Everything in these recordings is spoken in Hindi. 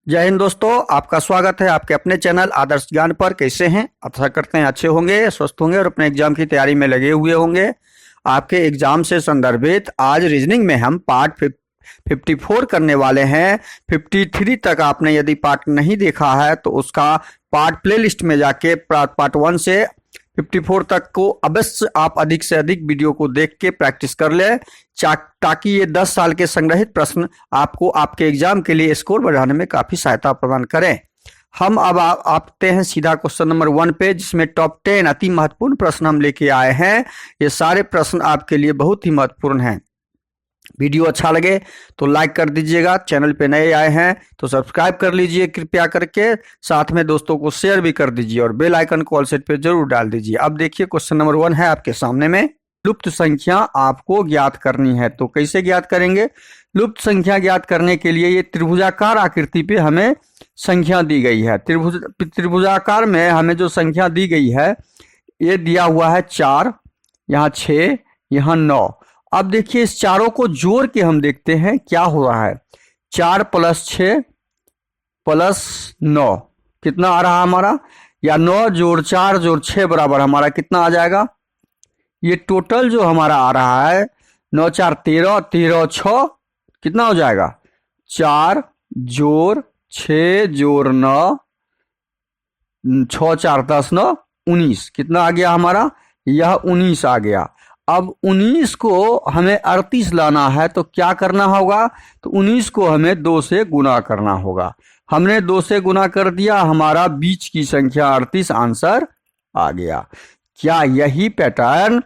जय हिंद दोस्तों, आपका स्वागत है आपके अपने चैनल आदर्श ज्ञान पर। कैसे हैं? आशा करते हैं अच्छे होंगे, स्वस्थ होंगे और अपने एग्जाम की तैयारी में लगे हुए होंगे। आपके एग्जाम से संदर्भित आज रीजनिंग में हम पार्ट 54 करने वाले हैं। 53 तक आपने यदि पार्ट नहीं देखा है तो उसका पार्ट प्लेलिस्ट में जाके पार्ट 1 से 54 तक को अवश्य आप अधिक से अधिक वीडियो को देख के प्रैक्टिस कर ले, ताकि ये 10 साल के संग्रहित प्रश्न आपको आपके एग्जाम के लिए स्कोर बढ़ाने में काफी सहायता प्रदान करें। हम अब आते हैं सीधा क्वेश्चन नंबर 1 पे, जिसमें टॉप 10 अति महत्वपूर्ण प्रश्न हम लेके आए हैं। ये सारे प्रश्न आपके लिए बहुत ही महत्वपूर्ण हैं। वीडियो अच्छा लगे तो लाइक कर दीजिएगा, चैनल पे नए आए हैं तो सब्सक्राइब कर लीजिए कृपया करके, साथ में दोस्तों को शेयर भी कर दीजिए और बेल आइकन को ऑल सेट पे जरूर डाल दीजिए। अब देखिए क्वेश्चन नंबर 1 है आपके सामने में, लुप्त संख्या आपको ज्ञात करनी है। तो कैसे ज्ञात करेंगे? लुप्त संख्या ज्ञात करने के लिए ये त्रिभुजाकार आकृति पे हमें संख्या दी गई है। त्रिभुजाकार में हमें जो संख्या दी गई है ये दिया हुआ है 4, यहाँ 6, यहाँ 9। अब देखिए इस चारों को जोड़ के हम देखते हैं क्या हो रहा है। 4 + 6 + 9 कितना आ रहा है हमारा, या 9 + 4 + 6 बराबर हमारा कितना आ जाएगा? ये टोटल जो हमारा आ रहा है 9 × 4 = 13, 13 × 6 कितना हो जाएगा? 4 + 6 + 9, 6 × 4 = 10, 9 = 19। कितना आ गया हमारा? यह 19 आ गया। अब 19 को हमें 38 लाना है तो क्या करना होगा? तो 19 को हमें 2 से गुना करना होगा। हमने 2 से गुना कर दिया, हमारा बीच की संख्या 38 आंसर आ गया। क्या यही पैटर्न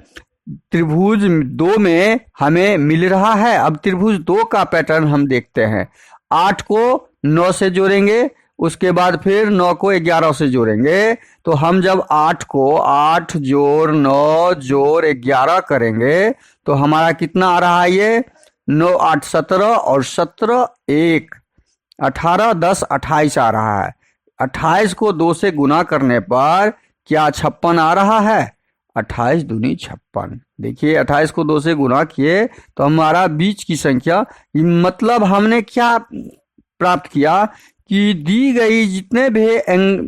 त्रिभुज 2 में हमें मिल रहा है? अब त्रिभुज 2 का पैटर्न हम देखते हैं। 8 को 9 से जोड़ेंगे, उसके बाद फिर 9 को 11 से जोड़ेंगे। तो हम जब 8 को 8 + 9 + 11 करेंगे तो हमारा कितना आ रहा है? ये 9 × 8 = 17 और 17 1 18 10 28 आ रहा है। 28 को 2 से गुना करने पर क्या 56 आ रहा है? 28 दूनी 56। देखिए 28 को 2 से गुना किए तो हमारा बीच की संख्या, मतलब हमने क्या प्राप्त किया कि दी गई जितने भी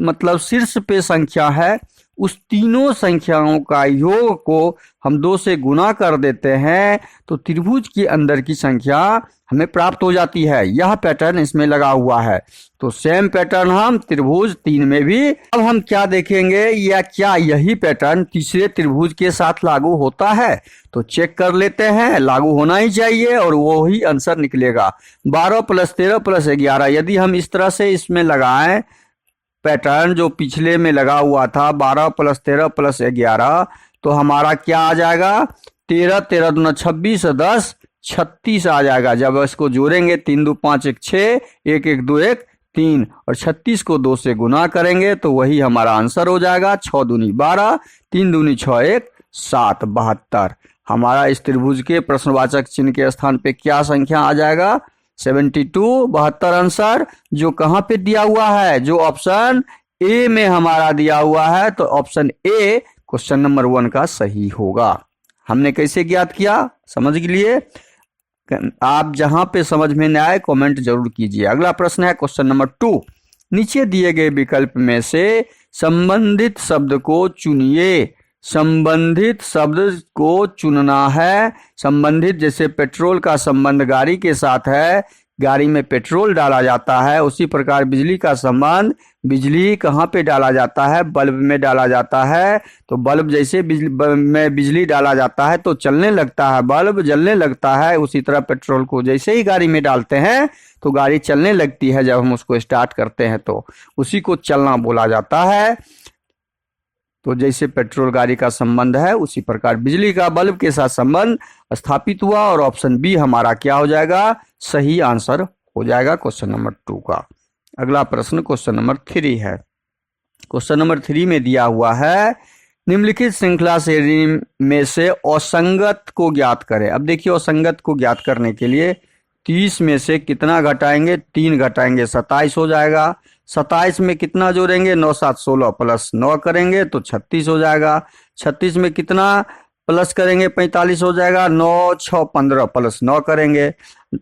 मतलब शीर्ष पे संख्या है उस तीनों संख्याओं का योग को हम 2 से गुना कर देते हैं तो त्रिभुज के अंदर की संख्या हमें प्राप्त हो जाती है। यह पैटर्न इसमें लगा हुआ है। तो सेम पैटर्न हम त्रिभुज 3 में भी। अब हम क्या देखेंगे, या क्या यही पैटर्न तीसरे त्रिभुज के साथ लागू होता है? तो चेक कर लेते हैं, लागू होना ही चाहिए और वो ही आंसर निकलेगा। 12 + 13 + 11 यदि हम इस तरह से इसमें लगाएं पैटर्न जो पिछले में लगा हुआ था 12 + 13 + 11, तो हमारा क्या आ जाएगा? 13 13 दूना 26, 10 36 आ जाएगा। जब इसको जोड़ेंगे 3 × 2 = 5, 1 = 6, 1 1 2 1 3 और 36 को 2 से गुना करेंगे तो वही हमारा आंसर हो जाएगा। 6 दूनी 12, 3 दूनी 6, 1 7 72। हमारा इस त्रिभुज के प्रश्नवाचक चिन्ह के स्थान पे क्या संख्या आ जाएगा? 72 72 आंसर, जो कहाँ पे दिया हुआ है? जो ऑप्शन ए में हमारा दिया हुआ है। तो ऑप्शन ए क्वेश्चन नंबर 1 का सही होगा। हमने कैसे ज्ञात किया समझ के लिए, आप जहां पे समझ में न आए कमेंट जरूर कीजिए। अगला प्रश्न है क्वेश्चन नंबर 2, नीचे दिए गए विकल्प में से संबंधित शब्द को चुनिए। संबंधित शब्द को चुनना है। संबंधित जैसे पेट्रोल का संबंध गाड़ी के साथ है, गाड़ी में पेट्रोल डाला जाता है, उसी प्रकार बिजली का संबंध बिजली कहाँ पे डाला जाता है? बल्ब में डाला जाता है। तो बल्ब जैसे बिजली डाला जाता है तो चलने लगता है, बल्ब जलने लगता है। उसी तरह पेट्रोल को जैसे ही गाड़ी में डालते हैं तो गाड़ी चलने लगती है। जब हम उसको स्टार्ट करते हैं तो उसी को चलना बोला जाता है। तो जैसे पेट्रोल गाड़ी का संबंध है उसी प्रकार बिजली का बल्ब के साथ संबंध स्थापित हुआ और ऑप्शन बी हमारा क्या हो जाएगा? सही आंसर हो जाएगा क्वेश्चन नंबर 2 का। अगला प्रश्न क्वेश्चन नंबर 3 है। क्वेश्चन नंबर 3 में दिया हुआ है, निम्नलिखित श्रृंखला श्रेणी में से असंगत को ज्ञात करें। अब देखिए असंगत को ज्ञात करने के लिए 30 में से कितना घटाएंगे? 3 घटाएंगे 27 हो जाएगा। 27 में कितना जोड़ेंगे? 9 7 16 + 9 करेंगे तो 36 हो जाएगा। 36 में कितना प्लस करेंगे 45 हो जाएगा, 9 6 15 प्लस 9 करेंगे,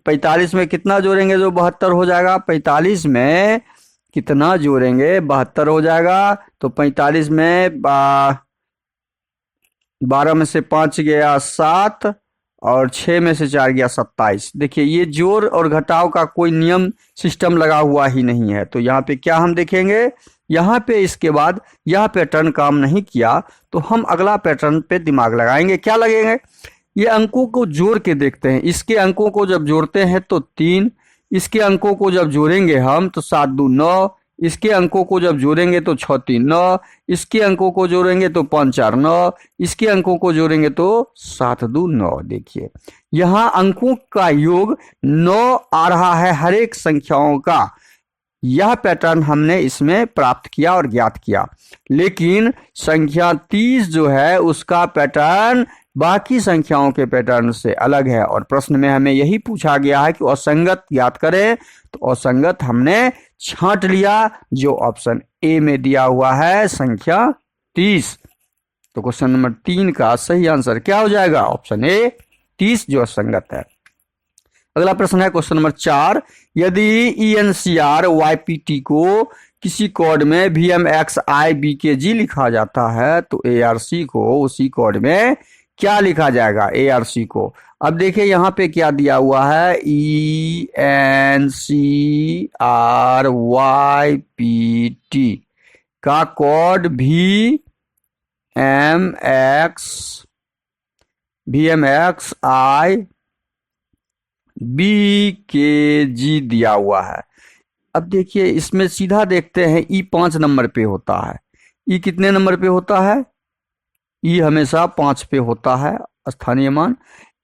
45 में कितना जोड़ेंगे जो 72 हो जाएगा, 45 में कितना जोड़ेंगे 72 हो जाएगा। तो 45 में 12 में से 5 गया 7 और 6 में से 4 गया 27। देखिए ये जोड़ और घटाव का कोई नियम सिस्टम लगा हुआ ही नहीं है। तो यहाँ पे क्या हम देखेंगे, यहाँ पे इसके बाद यह पैटर्न काम नहीं किया तो हम अगला पैटर्न पे दिमाग लगाएंगे। क्या लगेंगे, ये अंकों को जोड़ के देखते हैं। इसके अंकों को जब जोड़ते हैं तो 3, इसके अंकों को जब जोड़ेंगे हम तो 7 2 9, इसके अंकों को जब जोड़ेंगे तो 6 3 9, इसके अंकों को जोड़ेंगे तो 5 4 9, इसके अंकों को जोड़ेंगे तो 7 2 9। देखिए यहाँ अंकों का योग 9 आ रहा है हर एक संख्याओं का। यह पैटर्न हमने इसमें प्राप्त किया और ज्ञात किया। लेकिन संख्या 30 जो है उसका पैटर्न बाकी संख्याओं के पैटर्न से अलग है और प्रश्न में हमें यही पूछा गया है कि असंगत ज्ञात करें। तो असंगत हमने छांट लिया जो ऑप्शन ए में दिया हुआ है, संख्या 30। तो क्वेश्चन नंबर 3 का सही आंसर क्या हो जाएगा, ऑप्शन ए 30 जो असंगत है। अगला प्रश्न है क्वेश्चन नंबर 4, यदि ENCR YPT को किसी कोड में VMXIBKG लिखा जाता है तो ARC को उसी कोड में क्या लिखा जाएगा, ARC को। अब देखिए यहाँ पे क्या दिया हुआ है, ENCR YPT का कोड VMXIBKG दिया हुआ है। अब देखिए इसमें सीधा देखते हैं, E 5 नंबर पे होता है। E कितने नंबर पे होता है, E हमेशा 5 पे होता है स्थानीय मान,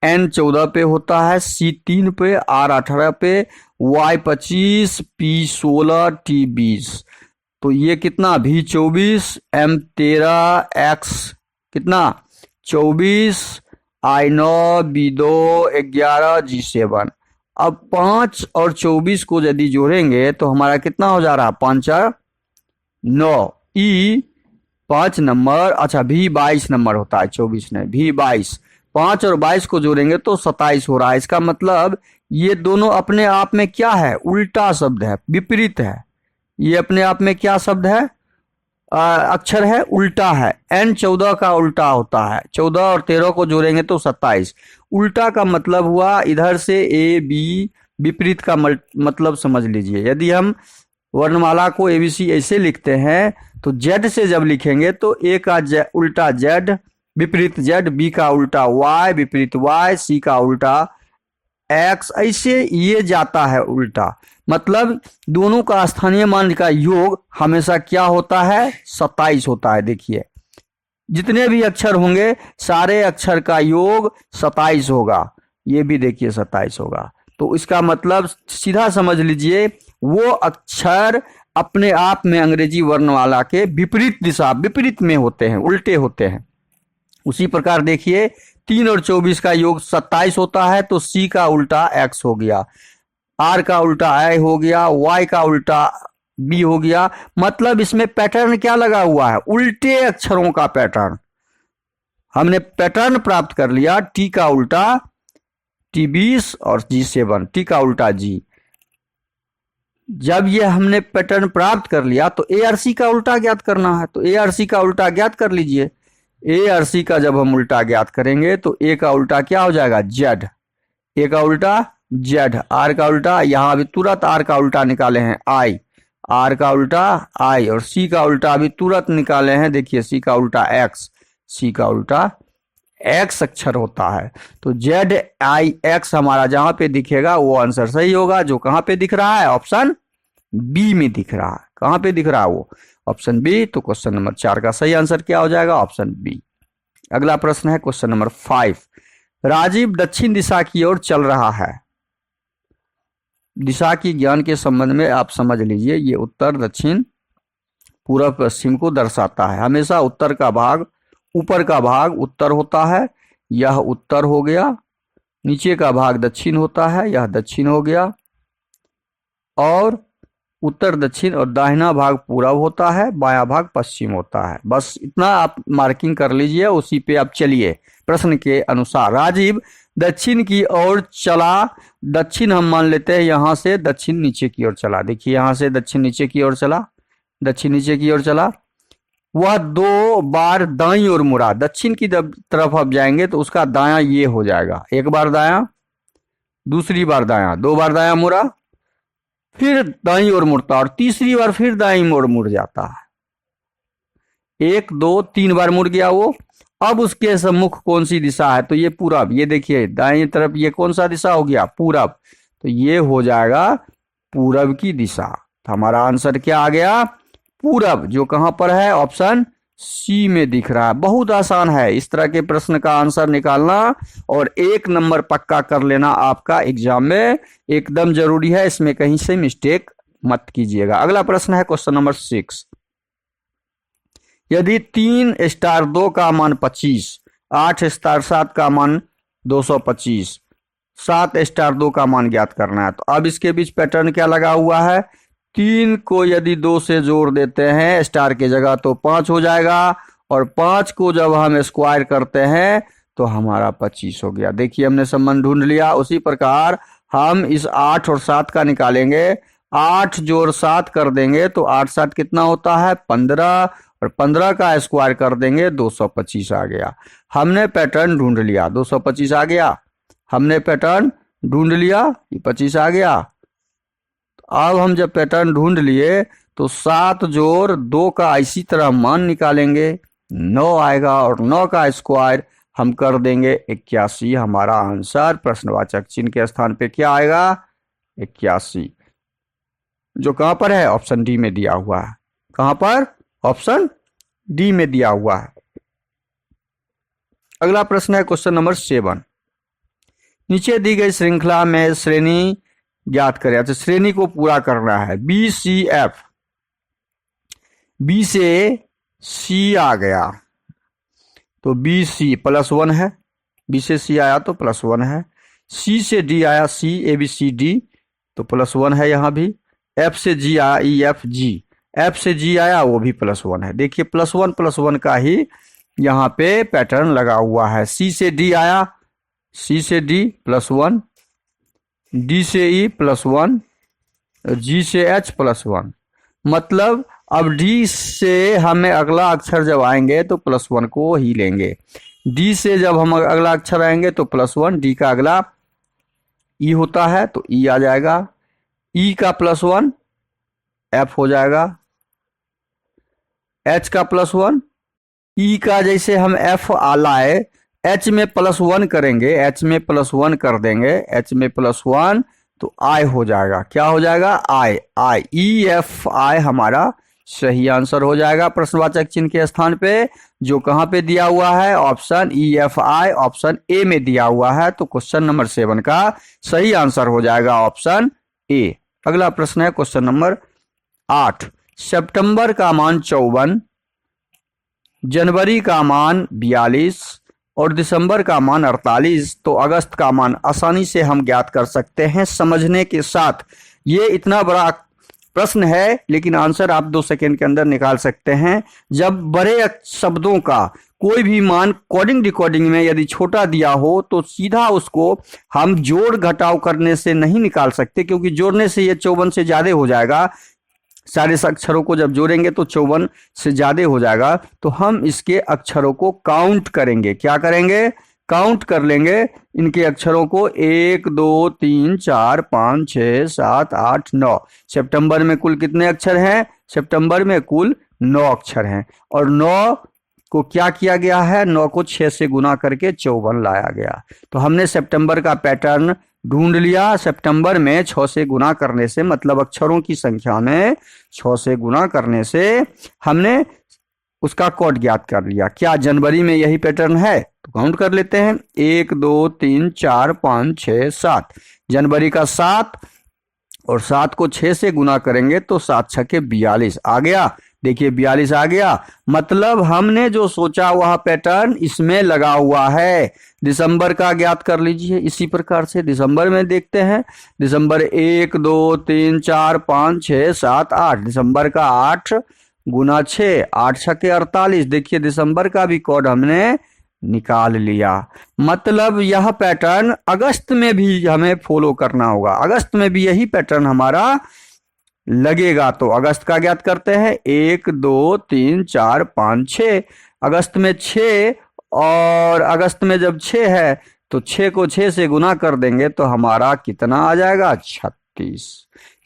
N 14 पे होता है, C 3 पे, R 18 पे, Y 25, P 16, T 20। तो ये कितना V 24, M 13, X कितना 24, I 9, B 2 11, G 7। अब 5 और 24 को यदि जोड़ेंगे तो हमारा कितना हो जा रहा है, 5 4 9। E 5 नंबर, अच्छा V 22 नंबर होता है, 24 नहीं, V 22। 5 और 22 को जोड़ेंगे तो 27 हो रहा है। इसका मतलब ये दोनों अपने आप में क्या है, उल्टा शब्द है, विपरीत है। ये अपने आप में क्या शब्द है, अक्षर है, उल्टा है। N 14 का उल्टा होता है, 14 और 13 को जोड़ेंगे तो 27। उल्टा का मतलब हुआ इधर से A B, विपरीत का मतलब समझ लीजिए। यदि हम वर्णमाला को ABC ऐसे लिखते हैं तो Z से जब लिखेंगे तो A का उल्टा Z, विपरीत Z, B का उल्टा Y, विपरीत Y, C का उल्टा X, ऐसे ये जाता है उल्टा। मतलब दोनों का स्थानीय मान का योग हमेशा क्या होता है, 27 होता है। देखिए जितने भी अक्षर होंगे सारे अक्षर का योग 27 होगा, ये भी देखिए 27 होगा। तो इसका मतलब सीधा समझ लीजिए वो अक्षर अपने आप में अंग्रेजी वर्णमाला के विपरीत दिशा, विपरीत में होते हैं, उल्टे होते हैं। उसी प्रकार देखिए 3 और 24 का योग 27 होता है तो C का उल्टा X हो गया, R का उल्टा I हो गया, Y का उल्टा B हो गया। मतलब इसमें पैटर्न क्या लगा हुआ है, उल्टे अक्षरों का पैटर्न। हमने पैटर्न प्राप्त कर लिया, T का उल्टा T 20 और G 7, T का उल्टा G। जब ये हमने पैटर्न प्राप्त कर लिया तो ARC का उल्टा ज्ञात करना है। तो ARC का उल्टा ज्ञात कर लीजिए। ARC का जब हम उल्टा ज्ञात करेंगे तो A का उल्टा क्या हो जाएगा, Z। A का उल्टा Z, R का उल्टा, यहाँ अभी तुरंत R का उल्टा निकाले हैं I, R का उल्टा I, और C का उल्टा अभी तुरंत निकाले हैं, देखिए C का उल्टा X, C का उल्टा X अक्षर होता है। तो ZIX हमारा जहां पे दिखेगा वो आंसर सही होगा। जो कहां पे दिख रहा है, ऑप्शन बी में दिख रहा है। कहां पे दिख रहा है वो, ऑप्शन बी। तो क्वेश्चन नंबर 4 का सही आंसर क्या हो जाएगा, ऑप्शन बी। अगला प्रश्न है क्वेश्चन नंबर 5, राजीव दक्षिण दिशा की ओर चल रहा है। दिशा की ज्ञान के संबंध में आप समझ लीजिए, ये उत्तर दक्षिण पूर्व पश्चिम को दर्शाता है। हमेशा उत्तर का भाग, ऊपर का भाग उत्तर होता है, यह उत्तर हो गया। नीचे का भाग दक्षिण होता है, यह दक्षिण हो गया। और उत्तर दक्षिण और दाहिना भाग पूरब होता है, बायां भाग पश्चिम होता है। बस इतना आप मार्किंग कर लीजिए, उसी पे आप चलिए। प्रश्न के अनुसार राजीव दक्षिण की ओर चला। दक्षिण हम मान लेते हैं यहाँ से दक्षिण नीचे की ओर चला। देखिए यहाँ से दक्षिण नीचे की ओर चला, दक्षिण नीचे की ओर चला। वह 2 बार दाईं ओर मुड़ा। दक्षिण की तरफ आप जाएंगे तो उसका दायां ये हो जाएगा, 1 बार दायां, दूसरी बार दायां, 2 बार दायां मुड़ा, फिर दाईं ओर मुड़ता और तीसरी बार फिर दाईं ओर मुड़ जाता है। 1 2 3 बार मुड़ गया वो। अब उसके सम्मुख कौन सी दिशा है? तो ये पूरब। ये देखिए दाईं तरफ ये कौन सा दिशा हो गया? पूरब। तो ये हो जाएगा पूरब की दिशा। तो हमारा आंसर क्या आ गया? पूरब, जो कहां पर है? ऑप्शन सी में दिख रहा है। बहुत आसान है इस तरह के प्रश्न का आंसर निकालना, और 1 नंबर पक्का कर लेना आपका एग्जाम में एकदम जरूरी है। इसमें कहीं से मिस्टेक मत कीजिएगा। अगला प्रश्न है क्वेश्चन नंबर 6। यदि 3 स्टार 2 का मान 25, 8 स्टार 7 का मान 225, 7 स्टार 2 का मान ज्ञात करना है, तो अब इसके बीच पैटर्न क्या लगा हुआ है? 3 को यदि 2 से जोड़ देते हैं स्टार की जगह तो 5 हो जाएगा, और 5 को जब हम स्क्वायर करते हैं तो हमारा 25 हो गया। देखिए हमने संबंध ढूंढ लिया। उसी प्रकार हम इस 8 और 7 का निकालेंगे। 8 जोड़ 7 कर देंगे तो 8 7 कितना होता है? 15, और 15 का स्क्वायर कर देंगे 225 आ गया। हमने पैटर्न ढूंढ लिया, 225 आ गया। हमने पैटर्न ढूंढ लिया, ये 25 आ गया। अब हम जब पैटर्न ढूंढ लिए तो 7 जोड़ 2 का इसी तरह मान निकालेंगे, 9 आएगा, और 9 का स्क्वायर हम कर देंगे 81। हमारा आंसर प्रश्नवाचक चिन्ह के स्थान पे क्या आएगा? 81, जो कहां पर है? ऑप्शन डी में दिया हुआ है। कहां पर? ऑप्शन डी में दिया हुआ है। अगला प्रश्न है क्वेश्चन नंबर 7। नीचे दी गई श्रृंखला में श्रेणी ज्ञात करें। तो श्रेणी को पूरा करना है। बी सी एफ, बी से सी आ गया तो बी सी +1 है। बी से सी आया तो +1 है। सी से डी आया, सी ए बी सी डी, तो +1 है यहाँ भी। एफ से जी आया, ई एफ जी, एफ से जी आया वो भी +1 है। देखिए +1 का ही यहाँ पे पैटर्न लगा हुआ है। सी से डी आया, सी से डी +1, डी से ई +1, जी से एच +1। मतलब अब डी से हमें अगला अक्षर जब आएंगे तो +1 को ही लेंगे। डी से जब हम अगला अक्षर आएंगे तो +1, डी का अगला ई होता है तो ई आ जाएगा। ई का +1 एफ हो जाएगा। एच का +1, ई का जैसे हम एफ लाए, एच में +1 करेंगे, एच में +1 कर देंगे, एच में +1 तो आई हो जाएगा। क्या हो जाएगा? आई। आई, ई एफ आई हमारा सही आंसर हो जाएगा प्रश्नवाचक चिन्ह के स्थान पे, जो कहां पे दिया हुआ है? Option E F I, option A में दिया हुआ है। तो क्वेश्चन नंबर 7 का सही आंसर हो जाएगा ऑप्शन ए। अगला प्रश्न है क्वेश्चन नंबर 8। सितंबर का मान 54, जनवरी का मान 42 और दिसंबर का मान 48, तो अगस्त का मान आसानी से हम ज्ञात कर सकते हैं समझने के साथ। ये इतना बड़ा प्रश्न है लेकिन आंसर आप 2 सेकंड के अंदर निकाल सकते हैं। जब बड़े शब्दों का कोई भी मान कोडिंग डिकोडिंग में यदि छोटा दिया हो तो सीधा उसको हम जोड़ घटाव करने से नहीं निकाल सकते, क्योंकि जोड़ने से ये 54 से ज्यादा हो जाएगा। सारे अक्षरों को जब जोड़ेंगे तो 54 से ज्यादा हो जाएगा। तो हम इसके अक्षरों को काउंट करेंगे। क्या करेंगे? काउंट कर लेंगे इनके अक्षरों को। 1 2 3 4 5 6 7 8 9। सितंबर में कुल कितने अक्षर हैं? सितंबर में कुल 9 अक्षर हैं, और 9 को क्या किया गया है? 9 को 6 से गुना करके 54 लाया गया। तो हमने सितंबर का पैटर्न ढूंढ लिया। सितंबर में 6 से गुना करने से, मतलब अक्षरों की संख्या में 6 से गुना करने से हमने उसका कोड ज्ञात कर लिया। क्या जनवरी में यही पैटर्न है? तो काउंट कर लेते हैं। 1 2 3 4 5 6 7। जनवरी का 7, और 7 को 6 से गुना करेंगे तो 7 6 42 आ गया। देखिए 42 आ गया, मतलब हमने जो सोचा वह पैटर्न इसमें लगा हुआ है। दिसंबर का ज्ञात कर लीजिए इसी प्रकार से। दिसंबर में देखते हैं, दिसंबर 1 2 3 4 5 6 7 8, दिसंबर का 8 गुना 6, 8 छके 48। देखिए दिसंबर का भी कोड हमने निकाल लिया। मतलब यह पैटर्न अगस्त में भी हमें फॉलो करना होगा, अगस्त में भी यही पैटर्न हमारा लगेगा। तो अगस्त का ज्ञात करते हैं, 1 2 3 4 5 6, अगस्त में 6, और अगस्त में जब 6 है तो 6 को 6 से गुना कर देंगे तो हमारा कितना आ जाएगा, 36।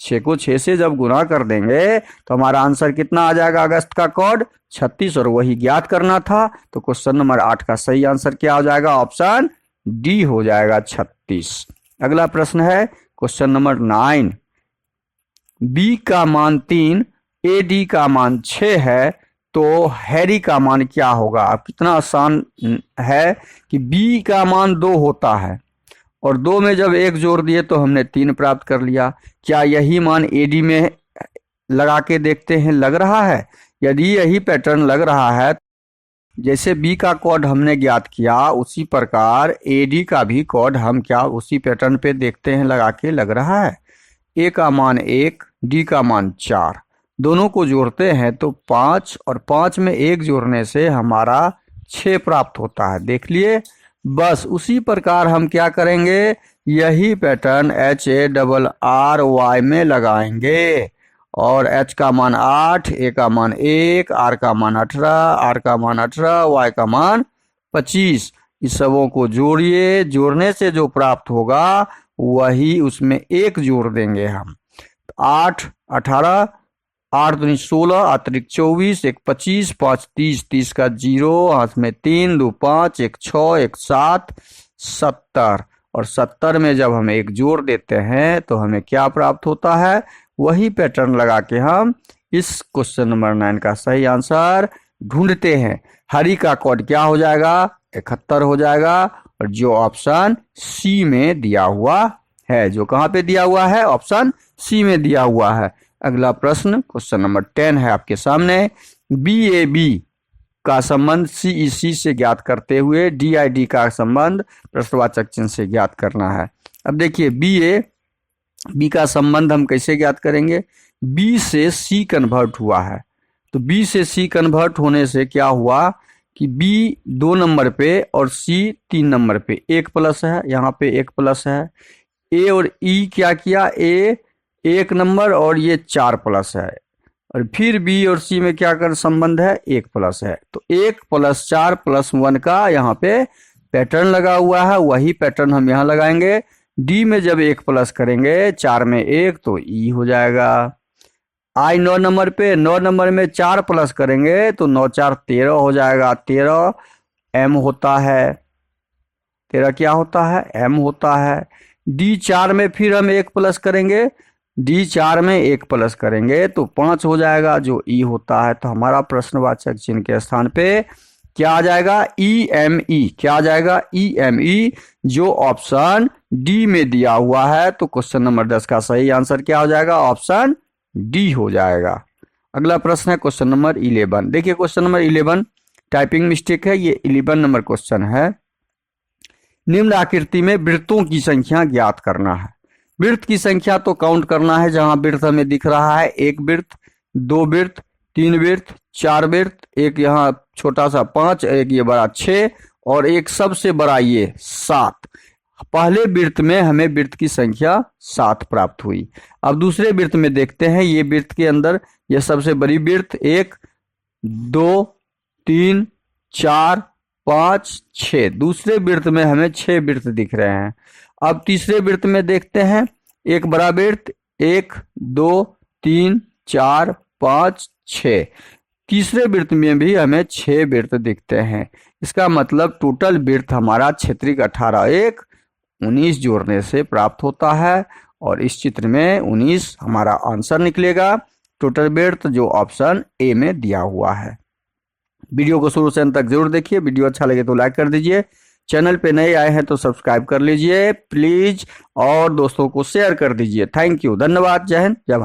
6 को 6 से जब गुना कर देंगे तो हमारा आंसर कितना आ जाएगा, अगस्त का कोड 36, और वही ज्ञात करना था। तो क्वेश्चन नंबर 8 का सही आंसर क्या हो जाएगा, ऑप्शन डी हो जाएगा 36। अगला प्रश्न है क्वेश्चन नंबर 9, बी का मान 3, ए डी का मान 6 है, तो हैरी का मान क्या होगा। अब कितना आसान है कि बी का मान 2 होता है और 2 में जब 1 जोड़ दिए तो हमने 3 प्राप्त कर लिया। क्या यही मान ए डी में लगा के देखते हैं, लग रहा है। यदि यही पैटर्न लग रहा है, जैसे बी का कोड हमने ज्ञात किया उसी प्रकार ए डी का भी कोड हम क्या उसी पैटर्न पे देखते हैं, लगा के लग रहा है। ए का मान 1, डी का मान 4, दोनों को जोड़ते हैं तो 5, और 5 में 1 जोड़ने से हमारा 6 प्राप्त होता है। देख लिए, बस उसी प्रकार हम क्या करेंगे, यही पैटर्न HARRY में लगाएंगे, और H का मान 8, A का मान 1, R का मान 18, R का मान 18, Y का मान 25। इस सबों को जोड़िए, जोड़ने से जो प्राप्त होगा वही उसमें 1 जोड़ देंगे हम। 8 18, 8 दूनी 16, अतिरिक्त 24, 1 25, 5 30, 30 का 0, हाथ में 3, 2 5, 1 6, 1 7, 70, और 70 में जब हम 1 जोड़ देते हैं तो हमें क्या प्राप्त होता है, वही पैटर्न लगा के हम इस क्वेश्चन नंबर 9 का सही आंसर ढूंढते हैं। हरी का कोड क्या हो जाएगा, 71 हो जाएगा, और जो ऑप्शन सी में दिया हुआ है, जो कहाँ पे दिया हुआ है, ऑप्शन सी में दिया हुआ है। अगला प्रश्न क्वेश्चन नंबर 10 है आपके सामने, BAB का संबंध CEC से ज्ञात करते हुए DID का संबंध प्रश्नवाचक चिन्ह से ज्ञात करना है। अब देखिए B का संबंध हम कैसे ज्ञात करेंगे, B से C कन्वर्ट हुआ है, तो B से C कन्वर्ट होने से क्या हुआ कि B 2 नंबर पे और C 3 नंबर पे, 1 प्लस है, यहाँ पे 1 प्लस है। A और E क्या किया, A 1 नंबर और ये 4 प्लस है, और फिर B और C में क्या कर संबंध है, 1 प्लस है। तो 1 + 4 + 1 का यहाँ पे पैटर्न लगा हुआ है, वही पैटर्न हम यहाँ लगाएंगे। D में जब 1 प्लस करेंगे, 4 में 1 तो E हो जाएगा। I 9 नंबर पे, 9 नंबर में 4 प्लस करेंगे तो 9 4 13 हो जाएगा, 13 M होता है, 13 क्या होता है, M होता है। D 4 में फिर हम 1 प्लस करेंगे, D 4 में 1 प्लस करेंगे तो 5 हो जाएगा, जो E होता है। तो हमारा प्रश्नवाचक चिन्ह के स्थान पे क्या आ जाएगा, EME, क्या आ जाएगा, EME, जो ऑप्शन डी में दिया हुआ है। तो क्वेश्चन नंबर 10 का सही आंसर क्या हो जाएगा, ऑप्शन डी हो जाएगा। अगला प्रश्न है क्वेश्चन नंबर 11। देखिए क्वेश्चन नंबर 11 टाइपिंग मिस्टेक है, ये 11 नंबर क्वेश्चन है। निम्न आकृति में वृत्तों की संख्या ज्ञात करना है। वृत्त की संख्या तो काउंट करना है, जहां वृत्त हमें दिख रहा है, 1 वृत्त, 2 वृत्त, 3 वृत्त, 4 वृत्त, एक यहाँ छोटा सा 5, एक ये बड़ा 6, और एक सबसे बड़ा ये 7। पहले वृत्त में हमें वृत्त की संख्या 7 प्राप्त हुई। अब दूसरे वृत्त में देखते हैं, ये वृत्त के अंदर ये सबसे बड़ी वृत्त 1 2 3 4 5 6, दूसरे वृत्त में हमें 6 वृत्त दिख रहे हैं। अब तीसरे वृत्त में देखते हैं, एक बड़ा वृत्त 1 2 3 4 5 6, तीसरे वृत्त में भी हमें 6 वृत्त दिखते हैं। इसका मतलब टोटल वृत्त हमारा क्षेत्रिक 18 1 19 जोड़ने से प्राप्त होता है, और इस चित्र में 19 हमारा आंसर निकलेगा। टोटल वृत्त जो ऑप्शन ए में दिया हुआ है। वीडियो को शुरू से अंत तक जरूर देखिए, वीडियो अच्छा लगे तो लाइक कर दीजिए, चैनल पे नए आए हैं तो सब्सक्राइब कर लीजिए प्लीज, और दोस्तों को शेयर कर दीजिए। थैंक यू, धन्यवाद, जय हिंद, जय भारत।